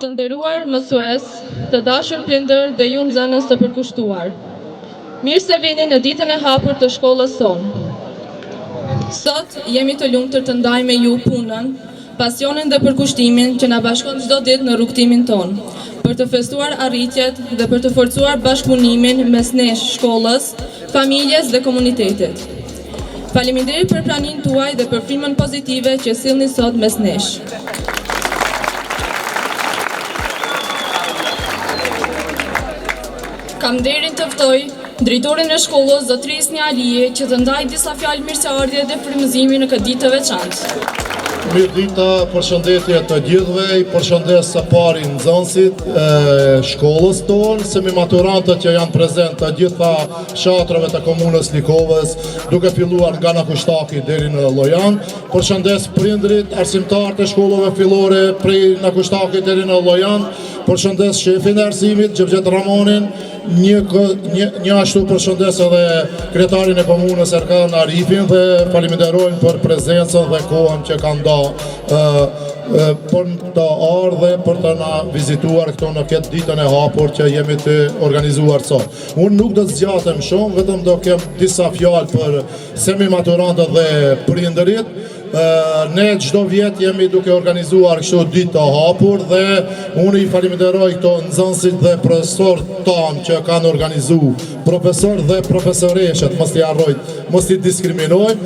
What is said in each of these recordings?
Të nderuar mësues, të dashur prindër dhe ju nxënës të përkushtuar. Mirë se vini në ditën e hapur të shkollës tonë. Sot jemi të lumtur të ndajmë me ju punën, pasionin dhe përkushtimin që na bashkon çdo ditë në rrugtimin tonë, për të festuar arritjet dhe për të forcuar bashkëpunimin mes nesh, shkollës, familjes dhe komunitetit. Faleminderit për praninë tuaj dhe për frymën pozitive që sillni sot mes nesh. Kam nderin të ftoj drejtorin e shkollës zotërisë Alije që të ndaj disa fjalë mirëseardhje dhe frymëzimi në këtë ditë të veçantë. Mirëdita, përshëndetje të gjithëve, i përshëndes së pari nxënësit shkollës tonë, semimaturantët që janë prezent të gjitha fshatrave të komunës Likovës, duke filluar nga Nakushtaki deri në Llojan. Përshëndes prindrit, arsimtarët e shkollave fillore prej Nakushtaki deri në Llojan. Përshëndes shefin e arsimit Gjevgjet Ramonin, një ashtu përshëndes edhe kryetarin e komunës Erkan Arifin dhe faleminderojmë për prezencën dhe kohën që kanë për të ardhe, për të na vizituar këto në këtë ditën e hapur që jemi të organizuar sot. Unë nuk do të zgjatem shumë, vetëm do kem disa fjalë për semimaturantët dhe prindërit. Ne çdo vit jemi duke organizuar kështu ditë të hapur dhe unë i faleminderoj këto nxënësit dhe profesorët tanë që kanë organizuar, profesor dhe profesoreshet, mos i harroj, mos i diskriminojmë.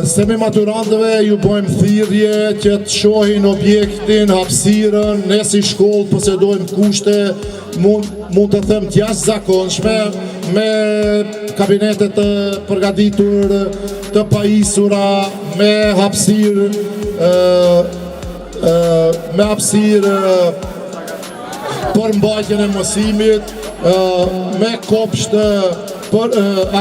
Semimaturantëve ju bëjmë thirrje që të shohin objektin, hapësirën, ne si shkollë posedojmë kushte, mund të them të jashtëzakonshme, me kabinetet të përgatitur, të pajisura, me hapësirë për mbajtjen e mësimit, me kopshte për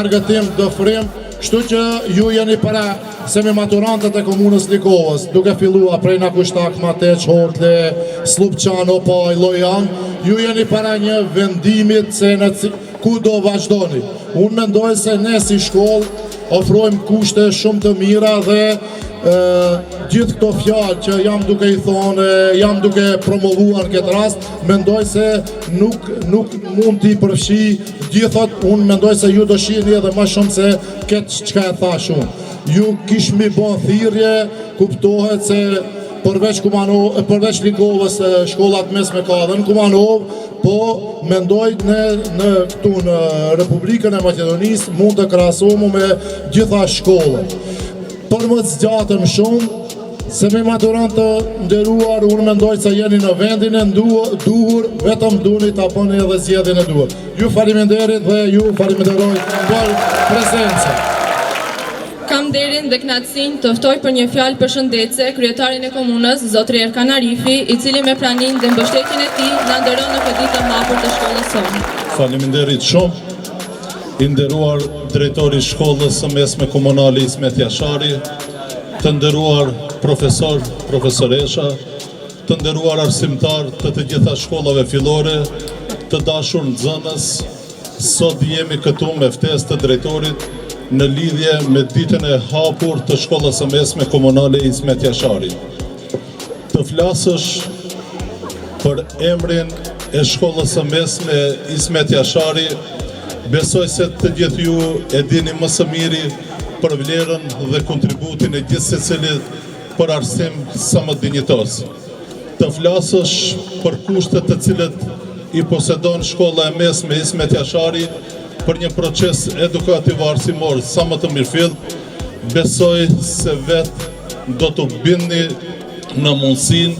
argëtim dëfrim. Kështu që ju jeni para semimaturantët e komunës Likovës, duke fillua prej Nakushtak, Mateq, Hortle, Slupçan, Opaj, Llojan, ju jeni para një vendimit se në ku do vazhdoni. Unë mendoj se ne si shkollë ofrojmë kushte shumë të mira dhe gjithë këto fjalë që jam duke i thonë, jam duke promovuar në këtë rast, mendoj se nuk mund t'i përfshi gjithët, unë mendoj se ju do shihni edhe më shumë se këtë çka e thash unë. Ju kishmi bën thirrje, kuptohet se përveç Likovës shkollat mesme ka edhe në Kumanov, po mendoj në këtu në Republikën e Maqedonisë mund të krahasohemi me gjitha shkollat. Për më të zgjatëm shumë, semimaturantë nderuar, unë mendoj se jeni në vendin e duhur, vetëm duni ta bëni edhe zgjedhjen e duhur. Ju faleminderit dhe ju falenderoj për prezencën. Kam nderin dhe kënaqësinë të ftoj për një fjalë përshëndetse kryetarin e komunës, zotri Erkan Arifi, i cili me praninë dhe mbështetjen e tij na nderon në këtë ditë të hapur të shkollës sonë. Faleminderit shumë. I nderuar drejtori shkollës së mesme komunale Ismet Jashari, të nderuar profesor, profesoresha, të nderuar arsimtar të gjitha shkollave fillore, të dashur nxënës, sot jemi këtu me ftesë të drejtorit në lidhje me ditën e hapur të shkollës së mesme komunale Ismet Jashari. Të flasësh për emrin e shkollës së mesme Ismet Jashari, besoj se të gjithë ju e dini më së miri për vlerën dhe kontributin e gjithë secilit për arsim sa më dinjitos. Të flasësh për kushtet të cilët i posedon shkolla e mesme Ismet Jashari për një proces edukativ arsimor sa më të mirëfillt, besoj se vetë do të bindni në mundësinë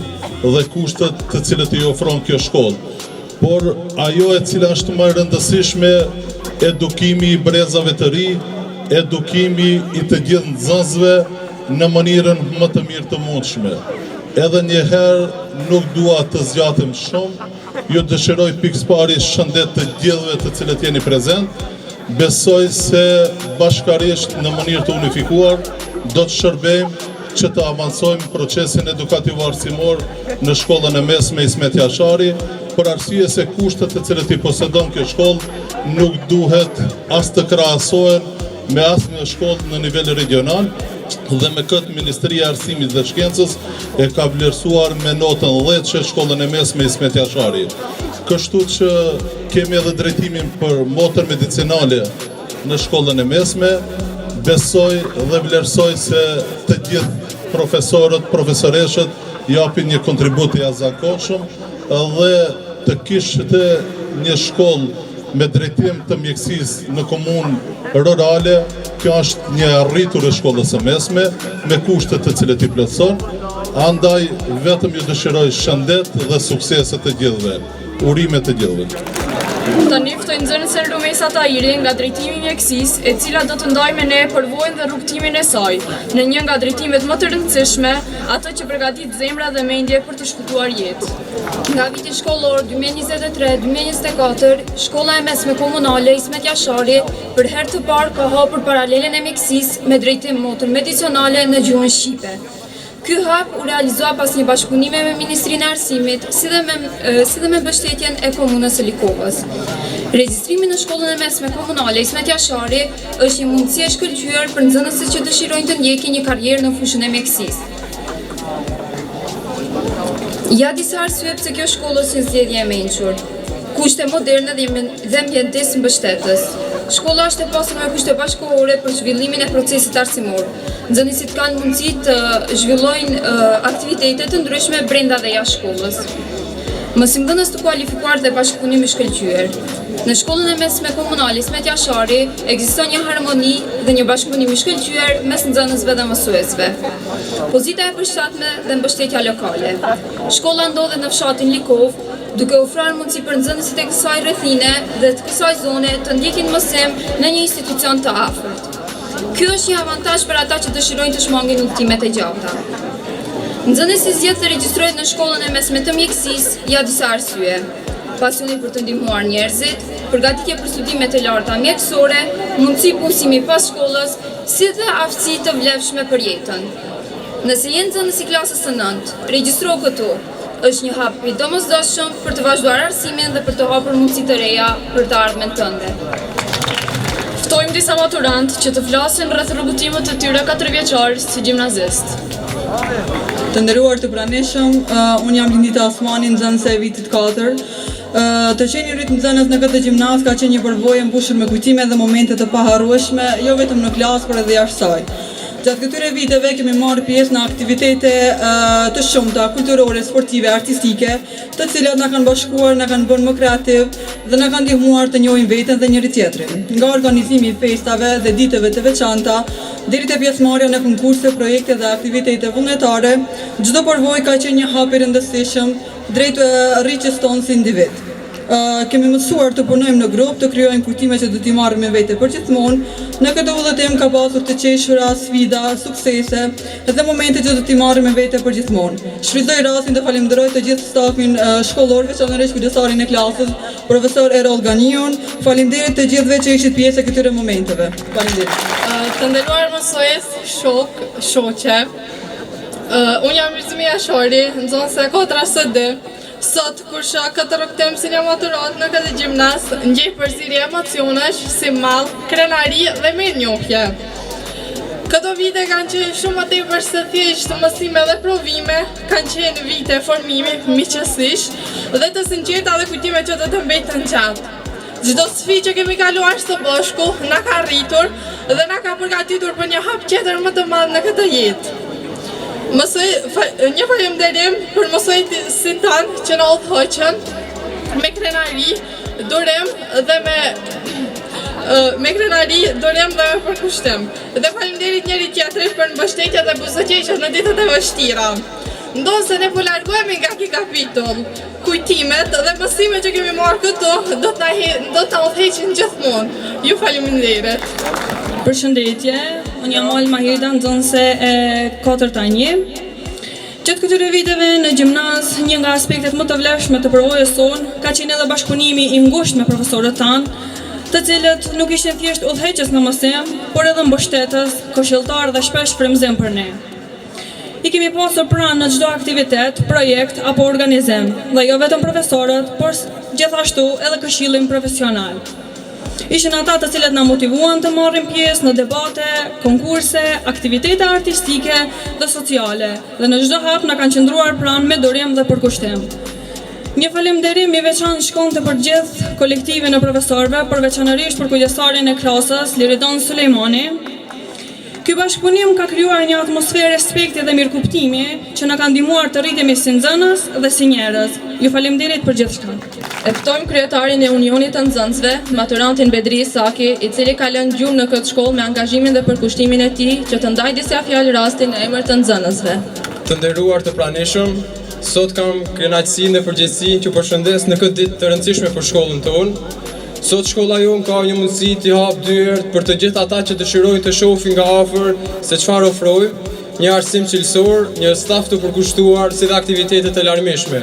dhe kushtet të cilët i ofron kjo shkollë. Por ajo e cila është më e rëndësishme, edukimi i brezave të ri, edukimi i të gjithë nxënësve në mënyrën më të mirë të mundshme. Edhe njëherë nuk dua të zgjatem shumë, ju dëshiroj pikës pari shëndet të gjithëve të cilët jeni prezent. Besoj se bashkarisht në mënyrë të unifikuar do të shërbejmë që të avancojmë procesin edukativ arsimor në shkollën e mesme Ismet Jashari, për arsye se kushtet të cilët i posedon kjo shkollë nuk duhet as të krahasohen me asnjë shkollë në nivel regional, dhe me këtë Ministria e Arsimit dhe Shkencës e ka vlerësuar me notën 10 që shkollën e mesme Ismet Jashari. Kështu që kemi edhe drejtimin për motër medicinale në shkollën e mesme, besoj dhe vlerësoj se të gjithë profesorët, profesoreshët japin një kontribut të jashtëzakonshëm dhe të kishte një shkollë me drejtim të mjekësisë në komunë rurale, kjo është një arritur e shkollës së mesme me kushtet të cilët i plotëson, andaj vetëm ju dëshiroj shëndet dhe suksese të gjithëve, urime të gjithëve. Tani ftoj nxënësen Rumesa Tahiri nga drejtimi i mjekësisë, e cila do të ndajë me ne përvojën dhe rrugtimin e saj në një nga drejtimet më të rëndësishme, ato që përgatit zemra dhe mendje për të shkutuar jetë. Nga viti shkollor 2023-2024, Shkolla e Mesme Komunale Ismet Jashari për herë të parë ka hapur paralelen e mjekësisë me drejtim motër medicinale në gjuhën shqipe. Ky hap u realizua pas një bashkëpunime me Ministrinë e Arsimit, si dhe me mbështetjen e komunës së Likovës. Regjistrimi në Shkollën e Mesme Komunale Ismet Jashari është një mundësi e shkëlqyer për nxënësit që dëshirojnë të ndjekin një karrierë në fushën e mjekësisë. Ja disa arsye pse kjo shkollë është një zgjedhje e mençur. Kushte moderne dhe mjedis mbështetës. Shkolla është e pasur me kushte bashkëkohore për zhvillimin e procesit arsimor. Nxënësit kanë mundësi të zhvillojnë aktivitete të ndryshme brenda dhe jashtë shkollës. Mësimdhënës të kualifikuar dhe bashkëpunim i shkëlqyer. Në Shkollën e Mesme Komunale Ismet Jashari ekziston një harmoni dhe një bashkëpunim i shkëlqyer mes nxënësve dhe mësuesve. Pozita e përshtatshme dhe mbështetja lokale. Shkolla ndodhet në fshatin Likov, duke ofruar mundësi për nxënësit e kësaj rrethine dhe të kësaj zone të ndjekin mësim në një institucion të afërt. Ky është një avantazh për ata që dëshirojnë të shmangin udhëtimet e gjata. Nxënësi zgjedh të regjistrohet në Shkollën e Mesme të Mjekësisë ja disa arsye: pasioni për të ndihmuar njerëzit, përgatitje për studimet e larta mjekësore, mundësi punësimi pas shkollës, si dhe aftësi të vlefshme për jetën. Nëse je nxënës i klasës së 9, regjistro këtu. Është një hap i domosdoshëm për të vazhduar arsimin dhe për të hapur mundësi të reja për të ardhmen tënde. Ftojmë disa maturantë që të flasin rreth rrugëtimit të tyre 4 vjeçar si gjimnazist. Të nderuar të pranishëm, unë jam Lindita Osmani, nxënëse e vitit 4. Të qenë një nxënës në këtë gjimnaz ka qenë një përvojë e mbushur me kujtime dhe momente të paharrueshme, jo vetëm në klasë, por edhe jashtë saj. Gjatë këtyre viteve kemi marrë pjesë në aktivitete të shumta, kulturore, sportive, artistike, të cilat na kanë bashkuar, na kanë bërë më kreativ dhe na kanë ndihmuar të njohim veten dhe njëri tjetrin. Nga organizimi i festave dhe ditëve të veçanta, deri te pjesëmarrja në konkurse, projekte dhe aktivitete vullnetare, çdo përvojë ka qenë një hap i rëndësishëm drejt rritjes tonë si individ. Kemi mësuar të punojmë në grup, të krijojmë kujtime që do t'i marrim me vete përgjithmonë. Në këtë udhëtim ka pasur të qeshura, sfida, suksese dhe momente që do t'i marrim me vete përgjithmonë. Shfrytëzoj rastin të falenderoj të gjithë stafin shkollor, veçanërisht kujdesarin e klasës, profesor Erol Ganion. Faleminderit të gjithëve që ishit pjesë e këtyre momenteve. Faleminderit. Të nderuar mësues, shoqe. Unë jam Ismet Jashari, nxënëse 4 SD. Sot, kur shoh këtë rrugtim si një maturat në këtë gjimnaz, ndjej përsëri emocionesh si mall, krenari dhe mirënjohje. Këto vite kanë qenë shumë më tepër se thjesht mësime dhe provime, kanë qenë vite formimi miqësish dhe të sinqerta dhe kujtime që do të mbeten gjatë. Çdo sfidë që kemi kaluar së bashku na ka rritur dhe na ka përgatitur për një hap tjetër më të madh në këtë jetë. Një faleminderim për mësuesit si tanë që na udhëhoqën me krenari, durem dhe me përkushtim. Dhe faleminderit njëri tjetrit për mbështetjen dhe buzëqeshjen në ditët e vështira. Ndonse ne po largohemi nga ky kapitull, kujtimet dhe mësimet që kemi marrë këtu do ta udhëheqin gjithmonë. Ju faleminderit. Përshëndetje, unë jam Alma Hirda, nxënëse e 4A1. Gjatë këtyre viteve në gjimnaz, një nga aspektet më të vlefshme të përvojës sonë ka qenë edhe bashkëpunimi i ngushtë me profesorët tanë, të cilët nuk ishin thjesht udhëheqës në mësim, por edhe mbështetës, këshilltar dhe shpesh frymëzim për ne. I kemi pasur pranë në çdo aktivitet, projekt apo organizim, dhe jo vetëm profesorët, por gjithashtu edhe këshillim profesional. Ishin ata të cilët na motivuan të marrim pjesë në debate, konkurse, aktivitete artistike dhe sociale, dhe në çdo hap na kanë qëndruar pranë me durim dhe përkushtim. Një falënderim i veçantë shkonte për gjithë kolektivin e profesorëve, përveçanërisht për kujdesarin e klasës, Liridon Sulejmani. Ky bashkëpunim ka krijuar një atmosferë respekti dhe mirëkuptimi që na ka ndihmuar të rritemi si nxënës dhe si njerëz. Ju faleminderit për gjithçka. E ftojmë kryetarin e Unionit të Nxënësve, maturantin Bedri Saki, i cili ka lënë gjumë në këtë shkollë me angazhimin dhe përkushtimin e tij që të ndajë disa fjalë rastin në emër të nxënësve. Të nderuar të pranishëm, sot kam kënaqësinë dhe përgjegjësinë që përshëndes në këtë ditë të rëndësishme për shkollën tonë. Sot shkolla jonë ka një mundësi t'i hapë dyert për të gjithë ata që dëshirojnë të shohin nga afër se çfarë ofrojmë, një arsim cilësor, një staf të përkushtuar si dhe aktivitete të larmishme.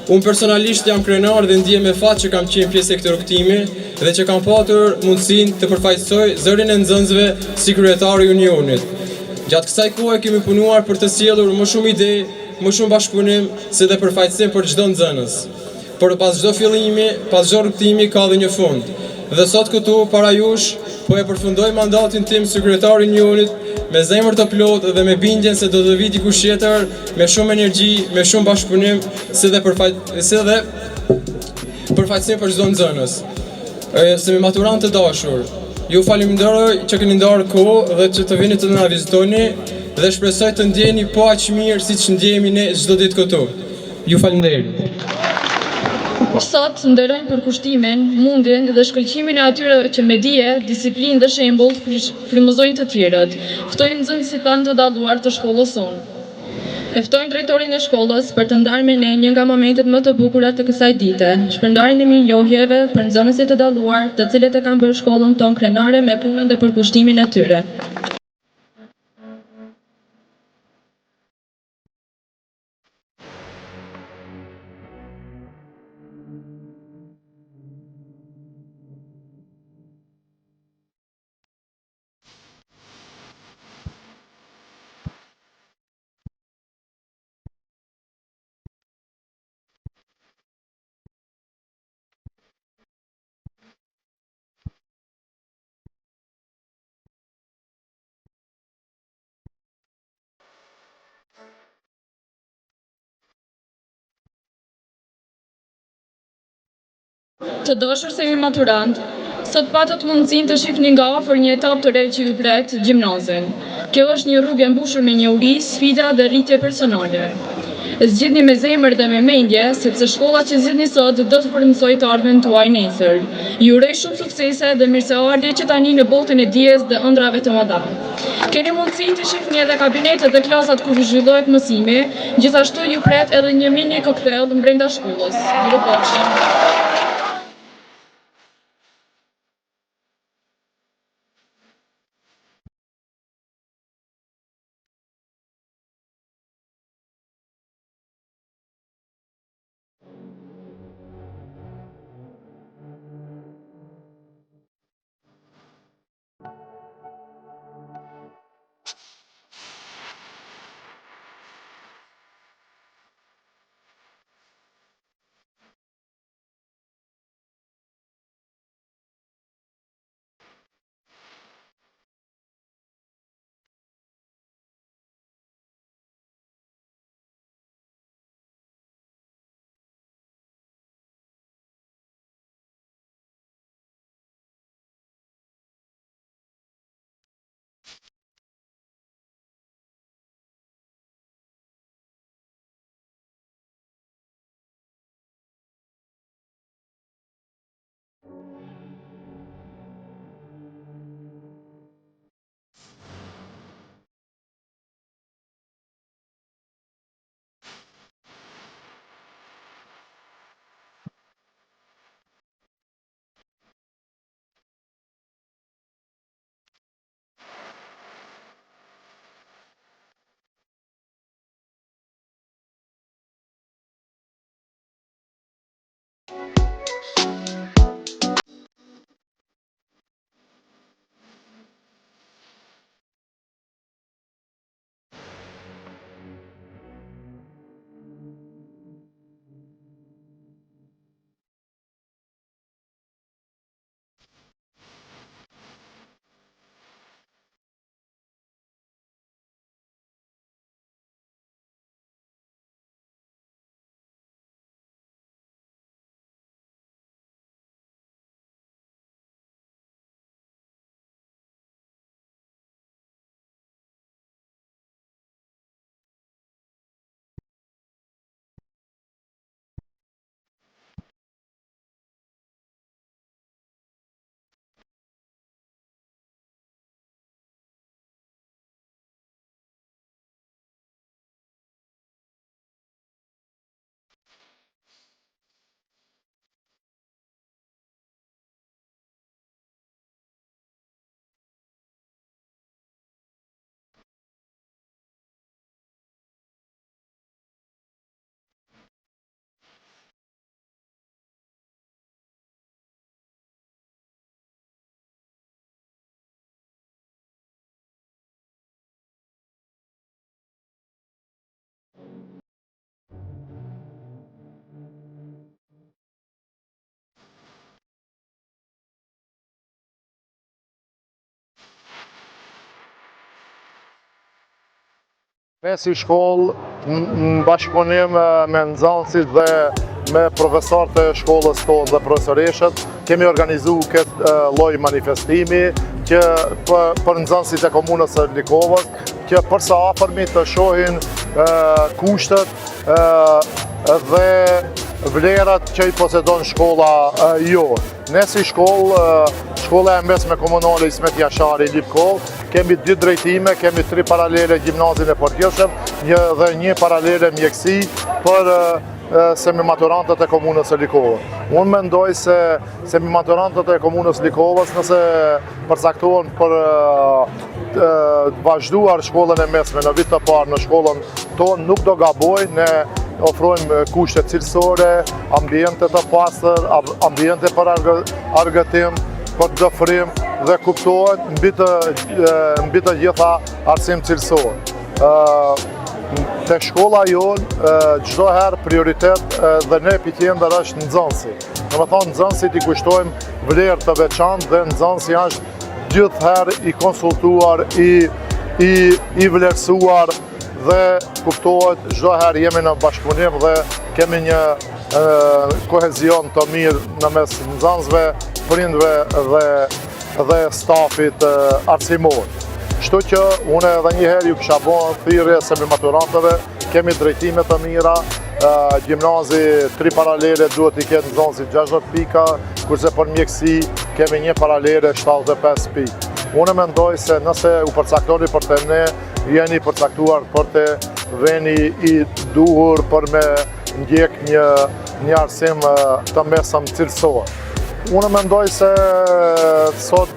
Unë personalisht jam krenar dhe ndihem me fat që kam qenë pjesë e këtij rrugtimi dhe që kam patur mundësinë të përfaqësoj zërin e nxënësve si kryetar i Unionit. Gjatë kësaj kohe kemi punuar për të sjellur më shumë ide, më shumë bashkëpunim, si dhe përfaqësim për çdo nxënës. Por pas çdo fillimi, pas çdo rrugtimi ka dhe një fund. Dhe sot këtu para jush po e përfundoj mandatin tim si kryetar i Unionit me zemër të plotë dhe me bindjen se do të vi dikush tjetër me shumë energji, me shumë bashkëpunim, si dhe përfaqësim për çdo nxënës. Si maturant të dashur, ju falenderoj që keni ndarë kohë dhe që të vini të na vizitoni dhe shpresoj të ndjeni po aq mirë siç ndjehemi ne çdo ditë këtu. Ju falenderoj. Sot nderojmë përkushtimin, mundjen dhe shkëlqimin e atyre që me dije, disiplinë dhe shembull frymëzojnë të tjerët. Ftojmë nxënësit tanë të dalluar të shkollës sonë. E ftojmë drejtorin e shkollës për të ndarë me ne një nga momentet më të bukura të kësaj dite, shpërndarjen e mirënjohjeve për nxënësit të dalluar, të cilët e kanë bërë shkollën tonë krenare me punën dhe përkushtimin e tyre. Të dashur semi maturant, sot patët mundësinë të shihni nga afër një etapë të re që ju pret gjimnazin. Kjo është një rrugë e mbushur me njohuri, sfida dhe rritje personale. Zgjidhni me zemër dhe me mendje, sepse shkolla që zgjidhni sot do të përmirësojë të ardhmen tuaj nesër. Ju uroj shumë suksese dhe mirëseardhje që tani në botën e dijes dhe ëndrave të mëdha. Keni mundësi të shihni edhe kabinetet dhe klasat ku zhvillohet mësimi, gjithashtu ju pret edhe një mini koktejl brenda shkollës. Mirupafshim. Me si shkollë, në bashkëpunim me nxënësit dhe me profesorët e shkollës tonë dhe profesoreshët, kemi organizu këtë lloj manifestimi që për nxënësit e komunës së Likovës, që përsa afërmi të shohin kushtet dhe vlerat që i posedon shkolla jonë. Ne si shkollë, shkolla e mesme komunale Ismet Jashari Lipkov, kemi 2 drejtime, kemi 3 paralele gjimnazin e përgjithshëm dhe 1 paralele mjeksi për semimaturantët e komunës së Likovës. Unë mendoj se semimaturantët e komunës Likovës, nëse përcaktohen për vazhduar shkollën e mesme në vit të parë në shkollën tonë, nuk do gabojnë, ne ofrojmë kushte cilësore, ambiente të pastër, ambiente për argëtim, për dëfrim dhe kuptohet mbi të gjitha arsim cilësor. Te shkolla jonë, çdo herë prioritet dhe ne epicentër është nxënësi. Domethënë nxënësit i kushtojmë vlerë të veçantë dhe nxënësi është gjithherë i konsultuar, i vlerësuar dhe kuptohet çdo herë jemi në bashkëpunim dhe kemi një kohezion të mirë në mes nxënësve, prindve dhe stafit arsimor. Kështu që unë edhe njëherë ju kisha bën thirrje semimaturantëve, kemi drejtime të mira, gjimnazi 3 paralele duhet i ketë nxënësit 60 pika, kurse për mjeksi kemi 1 paralele 75 pikë. Unë mendoj se nëse u përcaktoni për të ne, jeni përcaktuar për të veni i duhur për me ndjek një arsim të mesëm cilësor. Unë mendoj se sot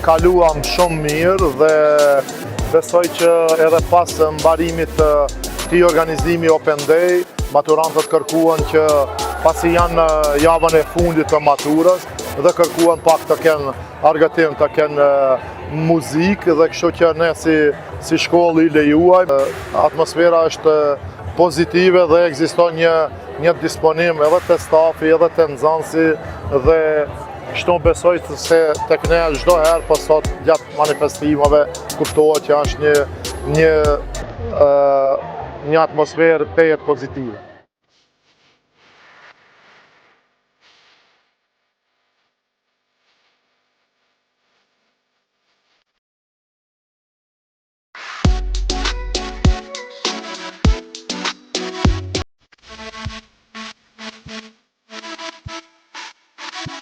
kaluam shumë mirë dhe besoj që edhe pas mbarimit të këtij organizimi Open Day, maturantët kërkuan që pasi janë javën e fundit të maturës dhe kërkuan pak të kenë argëtim, të kenë muzikë dhe kështu që ne si shkollë i lejuajmë. Atmosfera është pozitive dhe ekziston një disponim edhe të stafi, edhe të nxënësi dhe kështu besoj se tek ne çdo herë po sot gjatë manifestimeve kuptohet që është një atmosferë tejet pozitive.